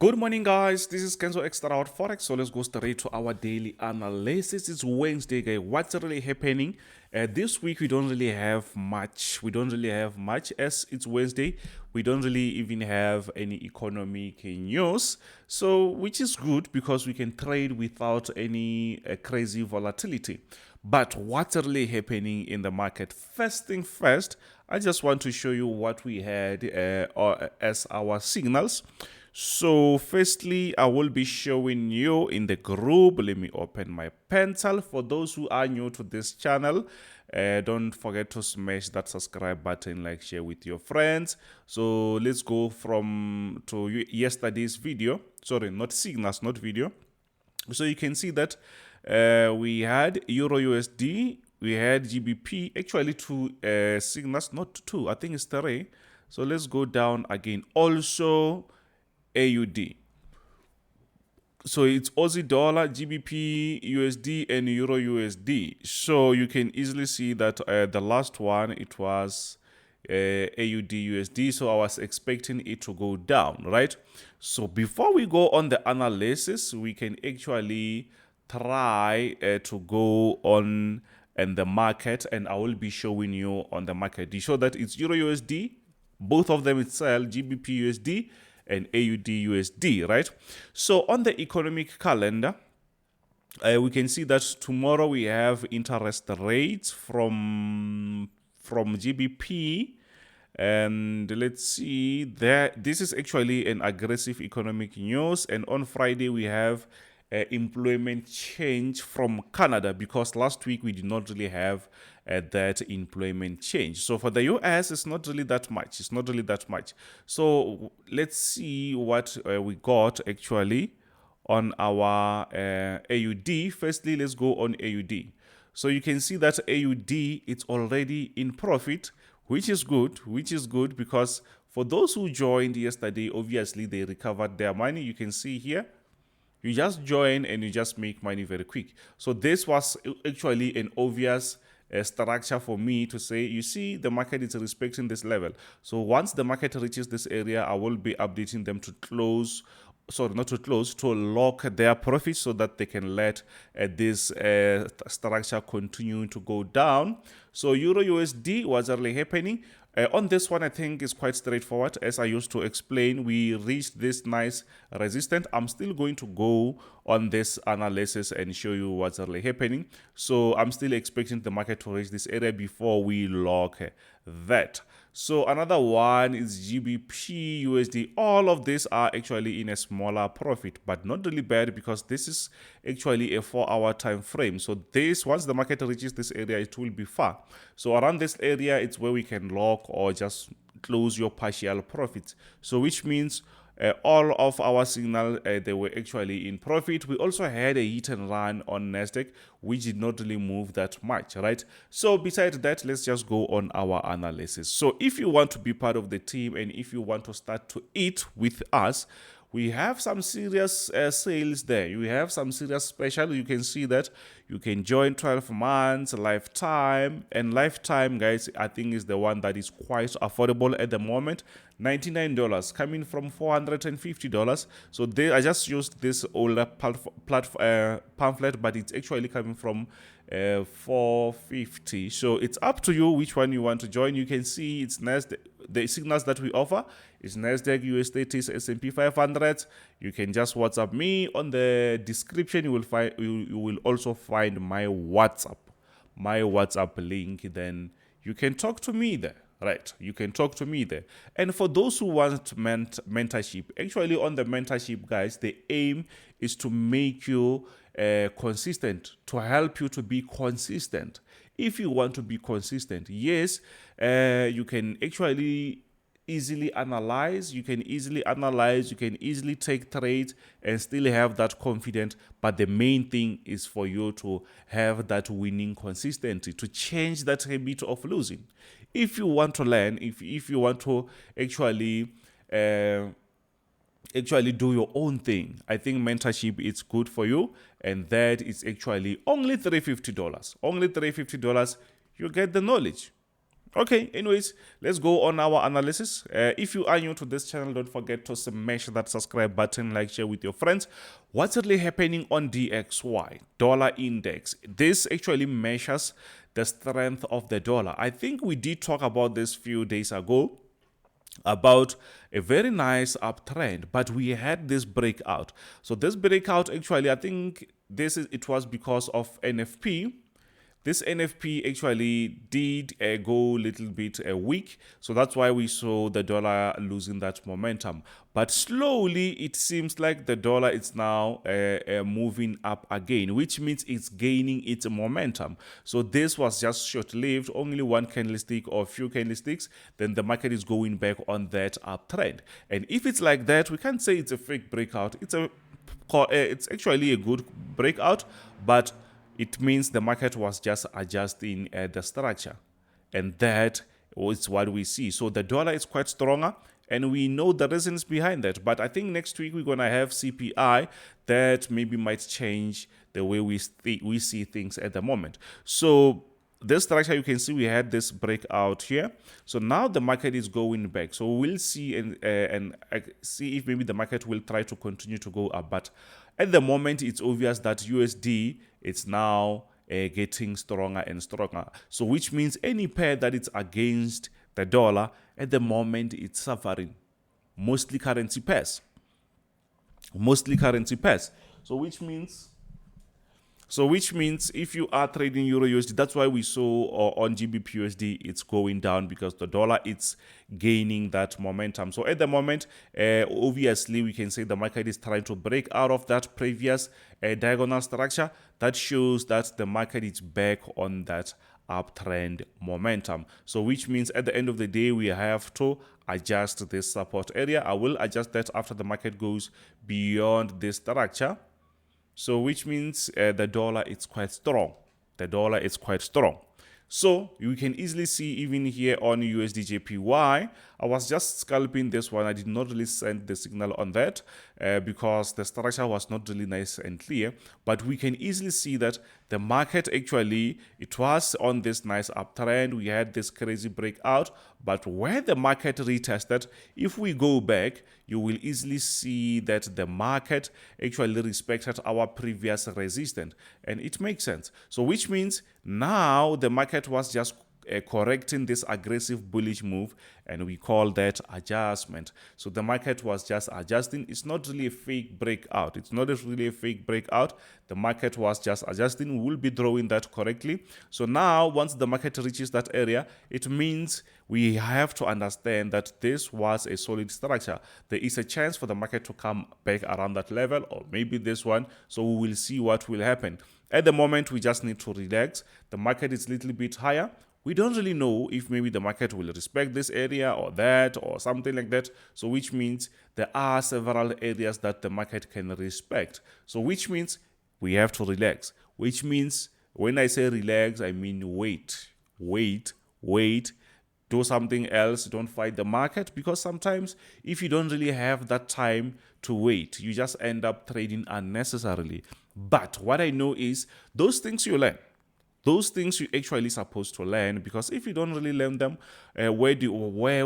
Good morning, guys. This is Kenzo Xtrahot Forex. So let's go straight to our daily analysis. It's Wednesday, guys. What's really happening? This week we don't really have much. As it's Wednesday. We don't really even have any economic news. So which is good because we can trade without any crazy volatility. But what's really happening in the market? First thing first, I just want to show you what we had as our signals. So firstly, I will be showing you in the group. Let me open my pencil. For those who are new to this channel, don't forget to smash that subscribe button, like, share with your friends. So let's go to yesterday's video. Sorry, not signals, not video. So you can see that we had Euro USD, we had GBP, actually two signals, not two, I think it's three. So let's go down again. Also AUD. So it's Aussie dollar, GBP, USD, and Euro USD. So you can easily see that the last one, it was AUD USD. So I was expecting it to go down, right? So before we go on the analysis, we can actually try to go on and the market, and I will be showing you on the market. You show that it's Euro USD, both of them itself, GBP USD, and AUD USD, right? So on the economic calendar, we can see that tomorrow we have interest rates from GBP, and let's see there. This is actually an aggressive economic news, and on Friday we have employment change from Canada, because last week we did not really have that employment change. So for the US, it's not really that much. So let's see what we got actually on our AUD. Firstly, let's go on AUD. So you can see that AUD, it's already in profit, which is good because for those who joined yesterday, obviously they recovered their money. You can see here, you just join and you just make money very quick. So this was actually an obvious structure for me to say, you see, the market is respecting this level. So once the market reaches this area, I will be updating them to close, sorry, not to close, to lock their profits so that they can let this structure continue to go down. So Euro USD was really happening. On this one, I think it's quite straightforward. As I used to explain, we reached this nice resistance. I'm still going to go on this analysis and show you what's really happening. So I'm still expecting the market to reach this area before we lock that. So another one is GBP USD. All of these are actually in a smaller profit, but not really bad because this is actually a 4-hour time frame. So this, once the market reaches this area, it will be far. So around this area, it's where we can lock or just close your partial profits. So which means all of our signal, they were actually in profit. We also had a hit and run on Nasdaq, which did not really move that much, right? So besides that, let's just go on our analysis. So if you want to be part of the team and if you want to start to eat with us, we have some serious sales there. We have some serious special. You can see that you can join 12 months, lifetime. And lifetime, guys, I think is the one that is quite affordable at the moment. $99 coming from $450. So I just used this older pamphlet, but it's actually coming from $450. So it's up to you which one you want to join. You can see it's Nasdaq. The signals that we offer is Nasdaq, US30, S&P 500. You can just WhatsApp me. On the description, you will also find my WhatsApp link. Then you can talk to me there. Right, you can talk to me there. And for those who want mentorship, actually on the mentorship, guys, the aim is to make you consistent, to help you to be consistent. If you want to be consistent, yes, you can actually easily analyze, you can easily take trades and still have that confidence. But the main thing is for you to have that winning consistency, to change that habit of losing. If you want to learn, if you want to actually do your own thing, I think mentorship is good for you, and that is actually only $350. Only $350, you get the knowledge. Okay, anyways, let's go on our analysis. If you are new to this channel, don't forget to smash that subscribe button, like, share with your friends. What's really happening on DXY, dollar index? This actually measures the strength of the dollar. I think we did talk about this few days ago about a very nice uptrend, but we had this breakout. So this breakout actually, I think it was because of NFP. This NFP actually did go a little bit weak, so that's why we saw the dollar losing that momentum. But slowly, it seems like the dollar is now moving up again, which means it's gaining its momentum. So this was just short-lived, only one candlestick or few candlesticks, then the market is going back on that uptrend. And if it's like that, we can't say it's a fake breakout. It's actually a good breakout, but it means the market was just adjusting the structure, and that is what we see. So the dollar is quite stronger, and we know the reasons behind that. But I think next week we're gonna have CPI that maybe might change the way we see things at the moment. So this structure, you can see we had this breakout here. So now the market is going back. So we'll see and see if maybe the market will try to continue to go up. But at the moment, it's obvious that USD it's now getting stronger and stronger. So which means any pair that it's against the dollar at the moment, it's suffering. Mostly currency pairs. So which means if you are trading Euro USD, that's why we saw on Gbpusd it's going down, because the dollar it's gaining that momentum. So at the moment, obviously we can say the market is trying to break out of that previous diagonal structure. That shows that the market is back on that uptrend momentum. So which means at the end of the day, we have to adjust this support area. I will adjust that after the market goes beyond this structure. So which means the dollar is quite strong. So you can easily see even here on USD/JPY, I was just scalping this one. I did not really send the signal on that because the structure was not really nice and clear. But we can easily see that the market actually, it was on this nice uptrend. We had this crazy breakout. But where the market retested, if we go back, you will easily see that the market actually respected our previous resistance. And it makes sense. So which means now the market was just correcting this aggressive bullish move, and we call that adjustment. So the market was just adjusting. It's not really a fake breakout. The market was just adjusting. We will be drawing that correctly. So now once the market reaches that area, it means we have to understand that this was a solid structure. There is a chance for the market to come back around that level, or maybe this one. So we will see what will happen. At the moment, we just need to relax. The market is a little bit higher. We don't really know if maybe the market will respect this area or that or something like that. So which means there are several areas that the market can respect. So which means we have to relax. Which means when I say relax, I mean wait. Do something else. Don't fight the market, because sometimes if you don't really have that time to wait, you just end up trading unnecessarily. But what I know is those things you learn. Those things you're actually supposed to learn, because if you don't really learn them, where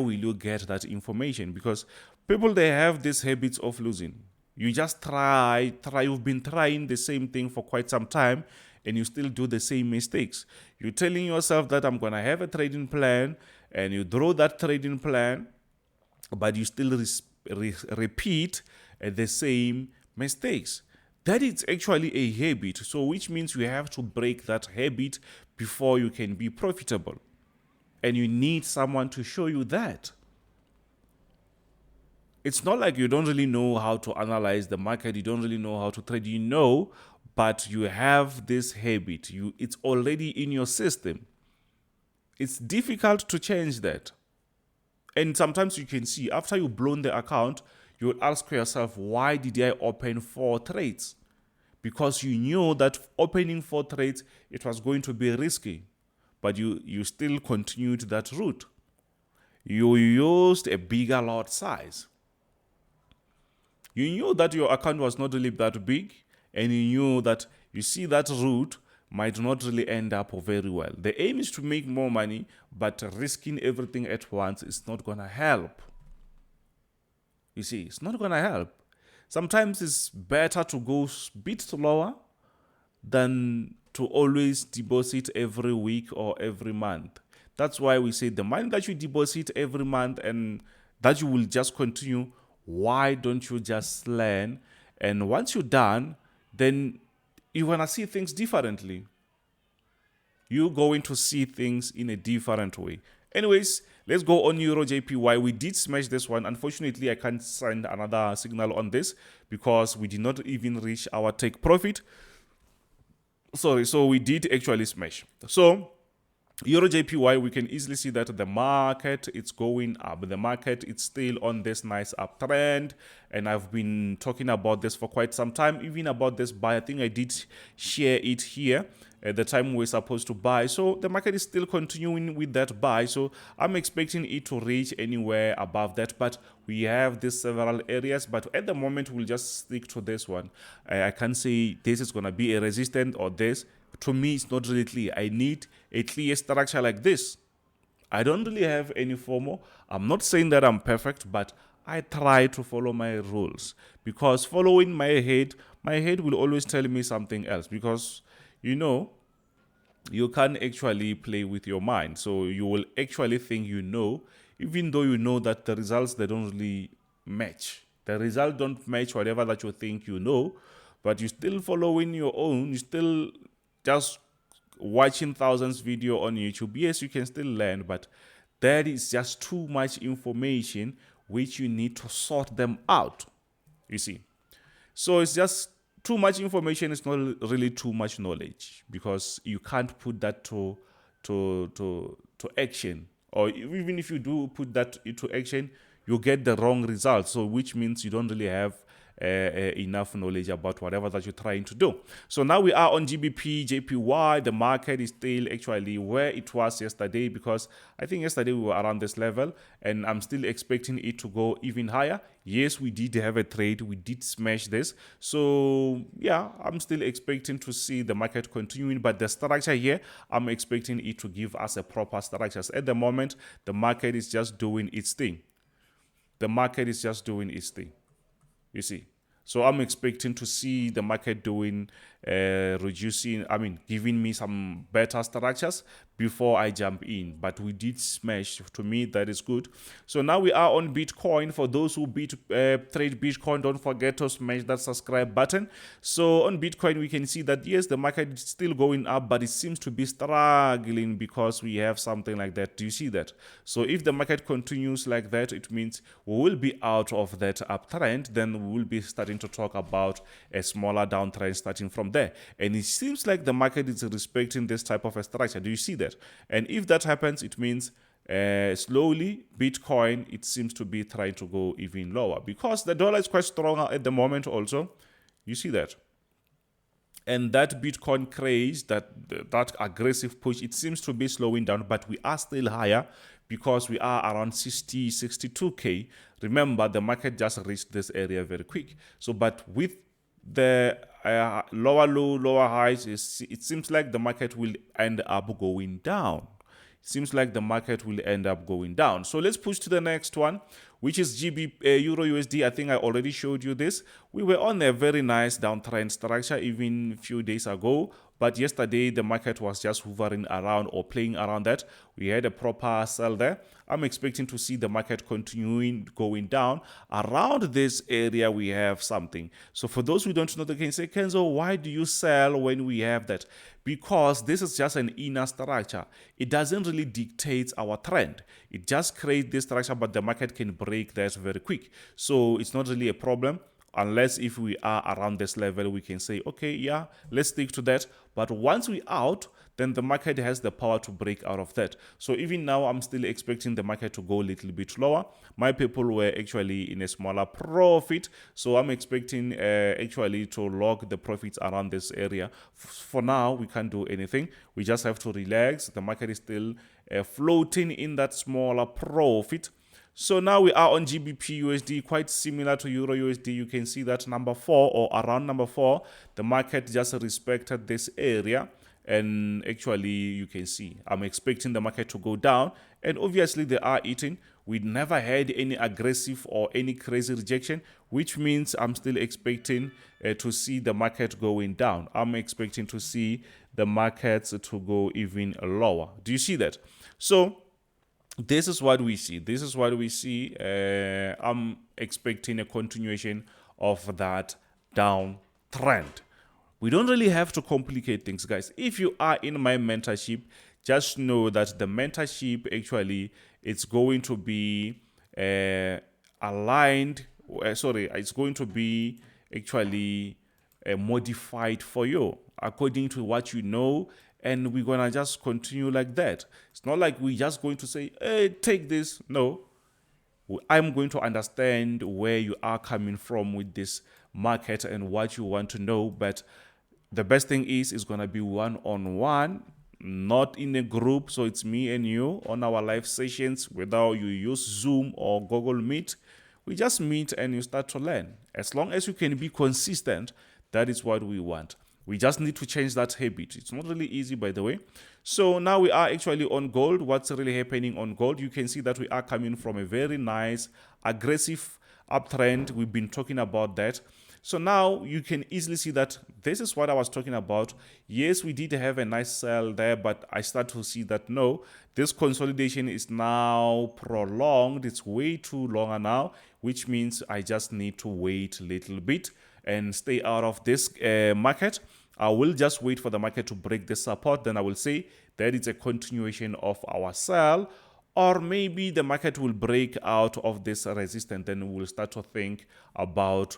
will you get that information? Because people, they have this habits of losing. You just try. You've been trying the same thing for quite some time, and you still do the same mistakes. You're telling yourself that I'm going to have a trading plan, and you draw that trading plan, but you still repeat the same mistakes. That is actually a habit. So which means you have to break that habit before you can be profitable. And you need someone to show you that. It's not like you don't really know how to analyze the market. You don't really know how to trade. You know, but you have this habit. It's already in your system. It's difficult to change that. And sometimes you can see after you've blown the account, you would ask yourself, why did I open 4 trades? Because you knew that opening 4 trades, it was going to be risky. But you still continued that route. You used a bigger lot size. You knew that your account was not really that big, and you knew that you see that route, might not really end up very well. The aim is to make more money, but risking everything at once is not going to help. You see, it's not going to help. Sometimes it's better to go a bit slower than to always deposit every week or every month. That's why we say the money that you deposit every month and that you will just continue, why don't you just learn? And once you're done, then you're going to see things differently. You're going to see things in a different way. Anyways, let's go on EuroJPY. We did smash this one. Unfortunately, I can't send another signal on this because we did not even reach our take profit. Sorry, so we did actually smash. So EuroJPY, we can easily see that the market it's going up. The market is still on this nice uptrend, and I've been talking about this for quite some time, even about this buy. I think I did share it here at the time we're supposed to buy. So the market is still continuing with that buy, so I'm expecting it to reach anywhere above that, but we have these several areas, but at the moment we'll just stick to this one. I can't say this is going to be a resistance or this. To me, it's not really clear. I need a clear structure like this. I don't really have any FOMO. I'm not saying that I'm perfect, but I try to follow my rules, because following my head will always tell me something else, because you can't actually play with your mind. So you will actually think even though you know that the results, they don't really match. The result don't match whatever that you think but you're still following your own. You still just watching thousands video on YouTube. Yes, you can still learn, but that is just too much information which you need to sort them out. You see, so it's just too much information. It's not really too much knowledge, because you can't put that to action, or even if you do put that into action, you get the wrong result. So which means you don't really have enough knowledge about whatever that you're trying to do. So now we are on JPY. The market is still actually where it was yesterday, because I think yesterday we were around this level, and I'm still expecting it to go even higher. Yes, we did have a trade. We did smash this. So yeah, I'm still expecting to see the market continuing, but the structure here, I'm expecting it to give us a proper structure. At the moment, the market is just doing its thing. The market is just doing its thing. You see, so I'm expecting to see the market doing, giving me some better structures before I jump in. But we did smash. To me, that is good. So now we are on Bitcoin. For those who trade Bitcoin, don't forget to smash that subscribe button. So on Bitcoin, we can see that yes, the market is still going up, but it seems to be struggling because we have something like that. Do you see that? So if the market continues like that, it means we will be out of that uptrend. Then we will be starting to talk about a smaller downtrend starting from there. And it seems like the market is respecting this type of a structure. Do you see that? And if that happens, it means slowly Bitcoin, it seems to be trying to go even lower, because the dollar is quite strong at the moment also. You see that? And that Bitcoin craze, that aggressive push, it seems to be slowing down, but we are still higher because we are around 62K. Remember, the market just reached this area very quick. So, but with the lower low, lower highs, it seems like the market will end up going down. It seems like the market will end up going down. So let's push to the next one, which is Euro USD. I think I already showed you this. We were on a very nice downtrend structure even a few days ago, but yesterday the market was just hovering around or playing around that. We had a proper sell there. I'm expecting to see the market continuing going down. Around this area we have something. So for those who don't know, they can say, Kenzo, why do you sell when we have that? Because this is just an inner structure. It doesn't really dictate our trend. It just creates this structure, but the market can break that very quick. So it's not really a problem. Unless if we are around this level, we can say, okay, yeah, let's stick to that. But once we're out, then the market has the power to break out of that. So even now, I'm still expecting the market to go a little bit lower. My people were actually in a smaller profit. So I'm expecting actually to log the profits around this area. For now, we can't do anything. We just have to relax. The market is still floating in that smaller profit. So now we are on GBPUSD, quite similar to Euro USD. You can see that number 4 or around number 4, the market just respected this area. and actually you can see I'm expecting the market to go down, and obviously they are eating. We never had any aggressive or any crazy rejection, which means I'm still expecting to see the market going down. I'm expecting to see the markets to go even lower. Do you see that? So this is what we see. This is what we see. I'm expecting a continuation of that downtrend. We don't really have to complicate things, guys. If you are in my mentorship, just know that the mentorship actually it's going to be aligned. It's going to be actually modified for you according to what you know, and we're gonna just continue like that. It's not like we're just going to say, hey, take this. No, I'm going to understand where you are coming from with this market and what you want to know, but the best thing is going to be one-on-one, not in a group. So it's me and you on our live sessions, whether you use Zoom or Google Meet. We just meet and you start to learn. As long as you can be consistent, that is what we want. We just need to change that habit. It's not really easy, by the way. So now we are actually on gold. What's really happening on gold? You can see that we are coming from a very nice, aggressive uptrend. We've been talking about that. So now you can easily see that this is what I was talking about. Yes, we did have a nice sell there, but I start to see that no, this consolidation is now prolonged. It's way too long now, which means I just need to wait a little bit and stay out of this market. I will just wait for the market to break the support. Then I will say that it's a continuation of our sell, or maybe the market will break out of this resistance. Then we will start to think about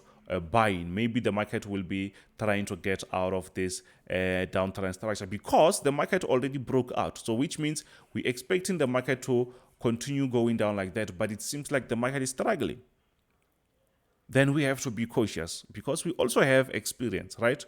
buying. Maybe the market will be trying to get out of this downtrend structure because the market already broke out. So which means we're expecting the market to continue going down like that, but it seems like the market is struggling. Then we have to be cautious because we also have experience, right?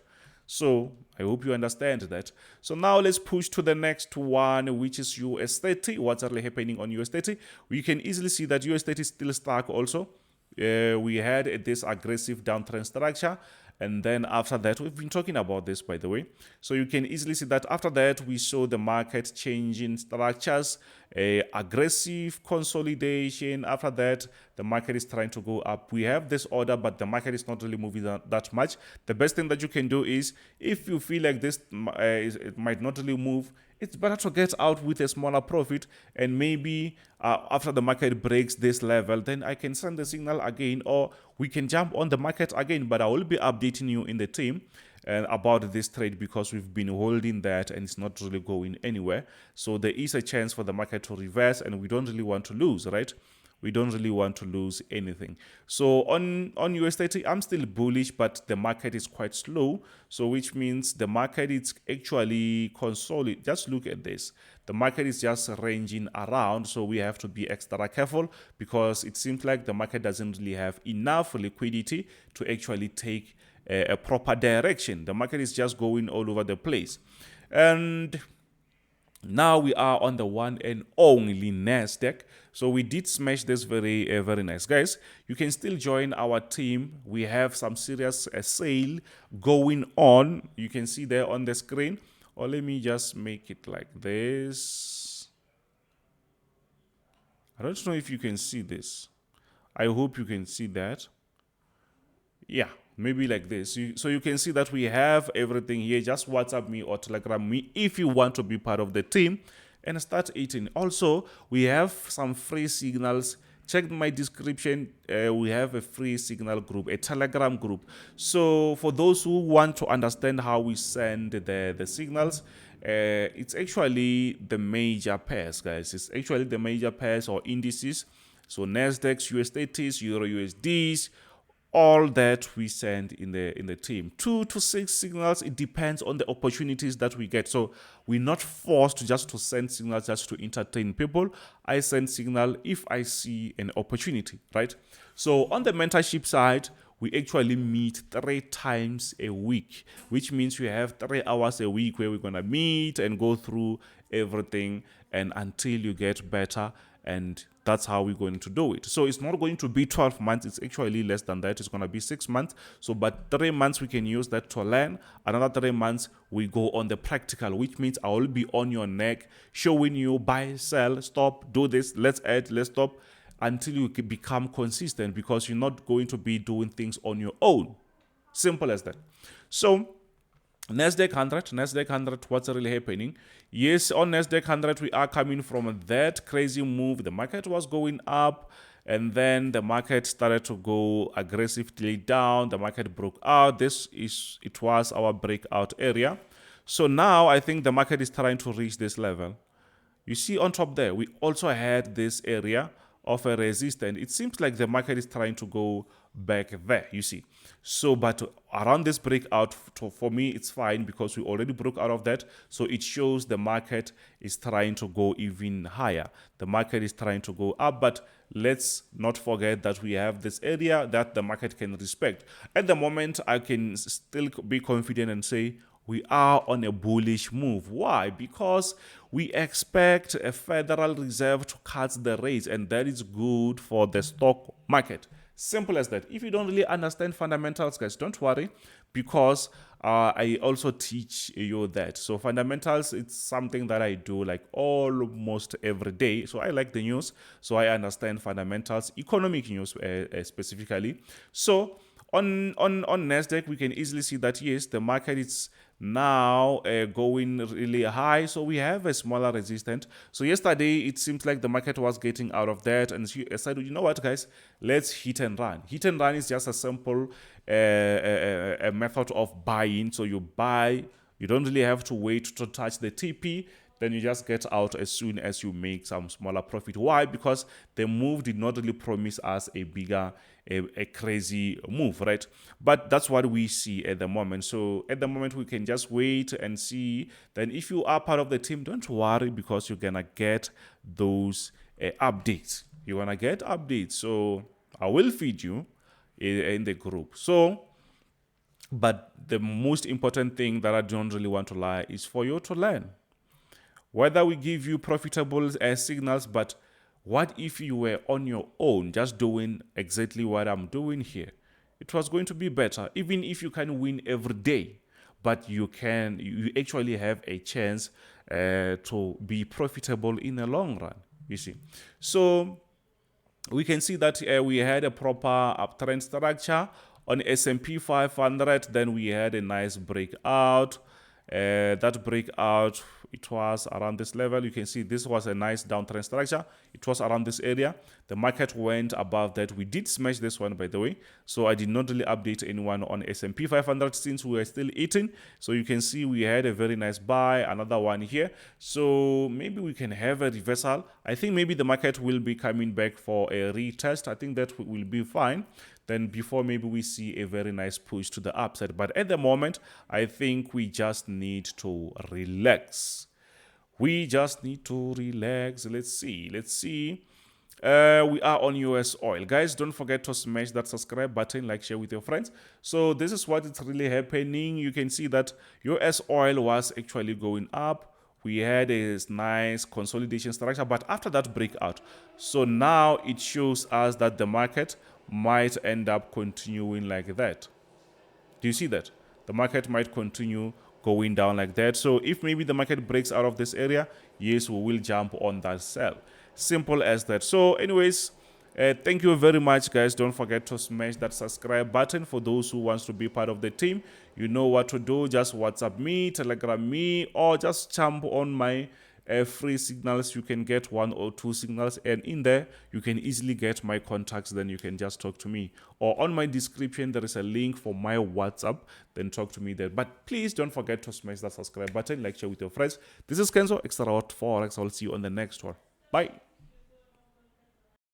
So I hope you understand that. So now let's push to the next one, which is US30. What's really happening on US30? We can easily see that US30 is still stuck also. We had this aggressive downtrend structure, and then after that, we've been talking about this, by the way. So you can easily see that after that, we saw the market changing structures, aggressive consolidation. After that, the market is trying to go up. We have this order, but the market is not really moving that much. The best thing that you can do is, if you feel like this it might not really move, it's better to get out with a smaller profit, and maybe after the market breaks this level, then I can send the signal again, or we can jump on the market again. But I will be updating you in the team about this trade because we've been holding that and it's not really going anywhere. So there is a chance for the market to reverse, and we don't really want to lose, right? We don't really want to lose anything. So on US30, I'm still bullish, but the market is quite slow. So which means the market is actually consolidating. Just look at this. The market is just ranging around. So we have to be extra careful because it seems like the market doesn't really have enough liquidity to actually take a proper direction. The market is just going all over the place. And now we are on the one and only Nasdaq. So we did smash this very nice, guys. You can still join our team. We have some serious sale going on. You can see there on the screen. Or let me just make it like this. I don't know if you can see this. I hope you can see that. Yeah, maybe like this. So you can see that we have everything here. Just WhatsApp me or Telegram me if you want to be part of the team and start eating. Also, we have some free signals. Check my description. We have a free signal group, a Telegram group. So for those who want to understand how we send the signals, it's actually the major pairs, guys. It's actually the major pairs or indices. So Nasdaq, US30s, Euro USDs, all that we send in the team. 2 to 6 signals. It depends on the opportunities that we get. So we're not forced just to send signals just to entertain people. I send signal if I see an opportunity, right? So on the mentorship side, we actually meet 3 times a week, which means we have 3 hours a week where we're going to meet and go through everything and until you get better. And that's how we're going to do it. So it's not going to be 12 months. It's actually less than that. It's going to be 6 months. So, but 3 months, we can use that to learn. Another 3 months, we go on the practical, which means I will be on your neck, showing you buy, sell, stop, do this, let's add, let's stop, until you can become consistent, because you're not going to be doing things on your own. Simple as that. So, Nasdaq 100, what's really happening? Yes, on Nasdaq 100, we are coming from that crazy move. The market was going up, and then the market started to go aggressively down. The market broke out. It was our breakout area. So now I think the market is trying to reach this level. You see on top there, we also had this area of a resistance. It seems like the market is trying to go back there, you see. So, but around this breakout, for me, it's fine because we already broke out of that. So it shows the market is trying to go even higher. The market is trying to go up, but let's not forget that we have this area that the market can respect. At the moment, I can still be confident and say we are on a bullish move. Why? Because we expect a Federal Reserve to cut the rates, and that is good for the stock market. Simple as that. If you don't really understand fundamentals, guys, don't worry, because I also teach you that. So fundamentals, it's something that I do like almost every day. So I like the news, so I understand fundamentals, economic news specifically. So on Nasdaq, we can easily see that yes, the market is now going really high. So we have a smaller resistance. So yesterday, it seems like the market was getting out of that, and I said, you know what, guys, let's hit and run. Hit and run is just a simple a method of buying. So you buy, you don't really have to wait to touch the TP. Then you just get out as soon as you make some smaller profit. Why? Because the move did not really promise us a bigger, a crazy move, right? But that's what we see at the moment. So at the moment, we can just wait and see. Then if you are part of the team, don't worry, because you're going to get those updates. You're going to get updates. So I will feed you in the group. So, but the most important thing that I don't really want to lie is for you to learn. Whether we give you profitable signals, but what if you were on your own, just doing exactly what I'm doing here? It was going to be better, even if you can win every day, but you actually have a chance to be profitable in the long run, you see. So we can see that we had a proper uptrend structure on S&P 500. Then we had a nice breakout. That breakout, it was around this level. You can see this was a nice downtrend structure. It was around this area. The market went above that. We did smash this one, by the way. So I did not really update anyone on S&P 500 since we were still eating. So you can see we had a very nice buy, another one here. So maybe we can have a reversal. I think maybe the market will be coming back for a retest. I think that will be fine. Then before maybe we see a very nice push to the upside. But at the moment, I think we just need to relax. We just need to relax. Let's see. We are on US oil. Guys, don't forget to smash that subscribe button, like, share with your friends. So this is what is really happening. You can see that US oil was actually going up. We had a nice consolidation structure, but after that breakout, so now it shows us that the market might end up continuing like that. Do you see that? The market might continue going down like that. So if maybe the market breaks out of this area, yes, we will jump on that sell. Simple as that. So anyways, thank you very much, guys. Don't forget to smash that subscribe button. For those who wants to be part of the team, you know what to do. Just WhatsApp me, Telegram me, or just jump on my free signals. You can get 1 or 2 signals, and in there you can easily get my contacts. Then you can just talk to me, or on my description there is a link for my WhatsApp. Then talk to me there. But please don't forget to smash that subscribe button, like, share with your friends. This is Kenzo, Xtrahot Forex. I'll see you on the next one. Bye.